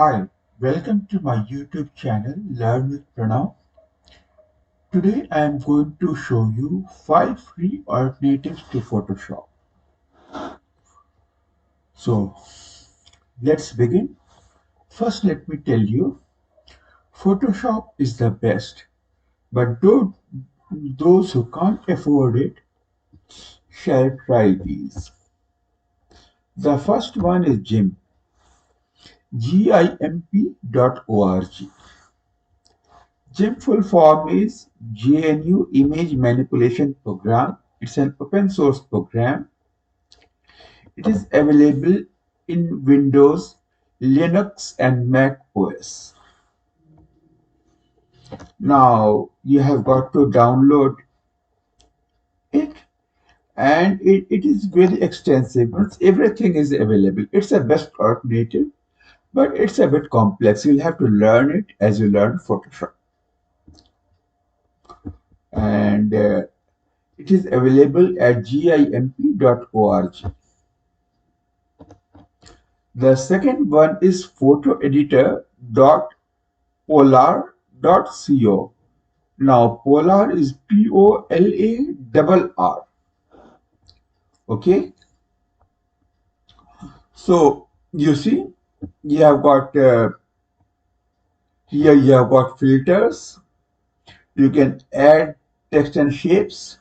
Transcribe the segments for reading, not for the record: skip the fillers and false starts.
Hi, welcome to my YouTube channel Learn with Pranav. Today I am going to show you 5 free alternatives to Photoshop. So let's begin. First let me tell you, Photoshop is the best, but those who can't afford it shall try these. The first one is GIMP, GIMP.org. GIMP full form is GNU Image Manipulation Program. It's an open source program. It is available in Windows, Linux, and Mac OS. Now you have got to download it, and it is very extensive. But everything is available. It's a best alternative, but it's a bit complex. You'll have to learn it as you learn Photoshop. And it is available at gimp.org. The second one is photoeditor.polar.co. Now, Polar is Polarr. Okay. So, you see, you have got here you have got filters. You can add text and shapes.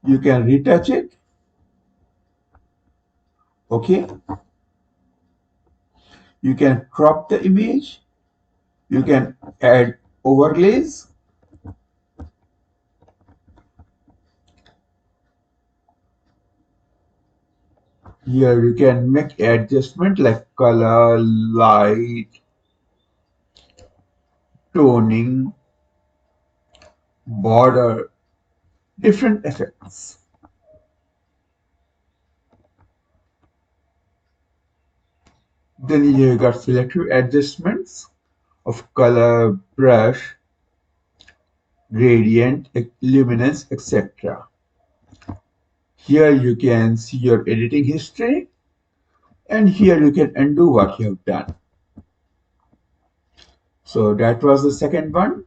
You can retouch it. Okay. You can crop the image. You can add overlays. Here you can make adjustment like color, light, toning, border, different effects. Then you got selective adjustments of color, brush, gradient, luminance, etc. Here you can see your editing history, and here you can undo what you have done. So that was the second one.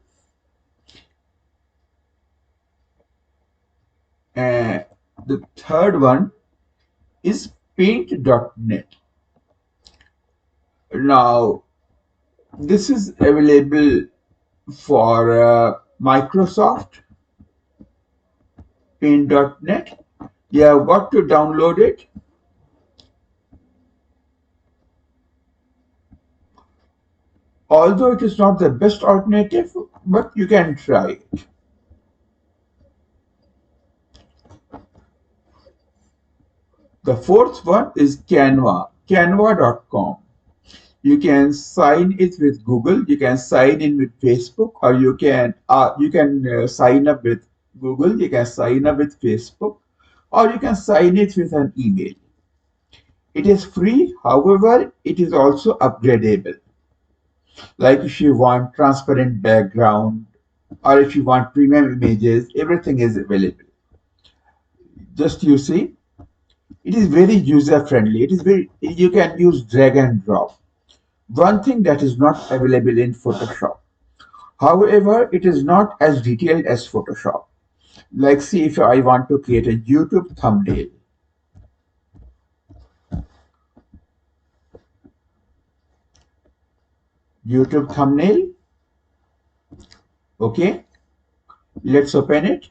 And the third one is paint.net. Now, this is available for Microsoft paint.net. You have got to download it. Although it is not the best alternative, but you can try it. The fourth one is Canva, canva.com. You can sign it with Google, you can sign in with Facebook, or you can sign up with Google, you can sign up with Facebook, or you can sign it with an email. It is free, however, it is also upgradable. Like if you want transparent background, or if you want premium images, everything is available. Just you see, it is very user friendly. You can use drag and drop. One thing that is not available in Photoshop. However, it is not as detailed as Photoshop. Like see, if I want to create a YouTube thumbnail, okay, let's open it.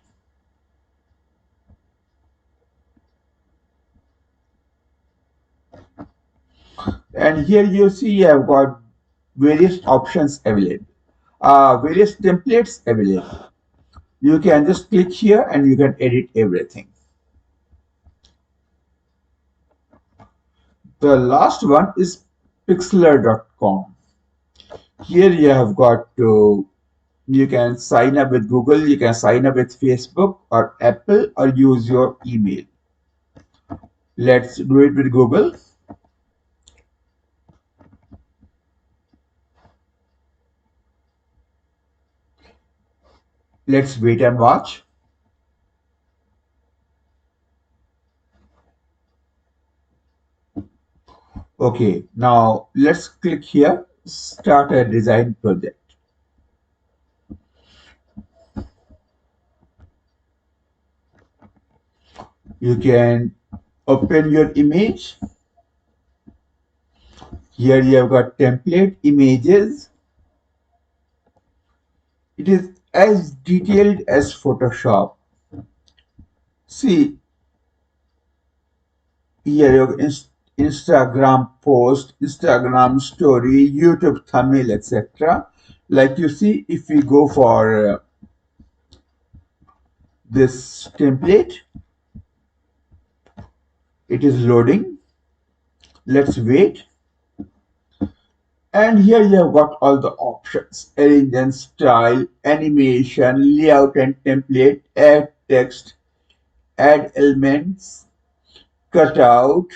And here you see I've got various options available, various templates available. You can just click here and you can edit everything. The last one is pixlr.com. Here you have got to, you can sign up with Google, you can sign up with Facebook or Apple, or use your email. Let's do it with Google. Let's wait and watch. Okay, now let's click here start a design project. You can open your image. Here you have got template images. It is as detailed as Photoshop. See, here you have Instagram post, Instagram story, YouTube thumbnail, etc. Like you see, if we go for this template, it is loading. Let's wait. And here you have got all the options: arrange and style, animation, layout and template, add text, add elements, cutout,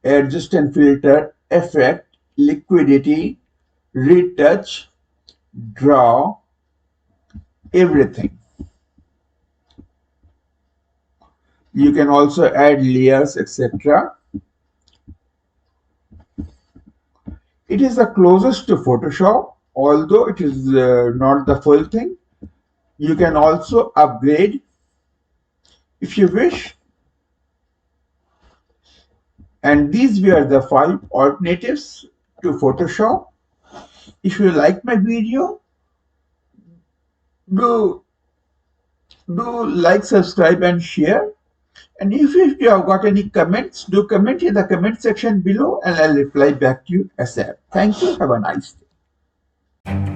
adjust and filter, effect, liquidity, retouch, draw, everything. You can also add layers, etc. It is the closest to Photoshop, although it is not the full thing. You can also upgrade if you wish. And these were the 5 alternatives to Photoshop. If you like my video, do like, subscribe and share. And if you have got any comments, do comment in the comment section below and I'll reply back to you ASAP. Thank you. Have a nice day.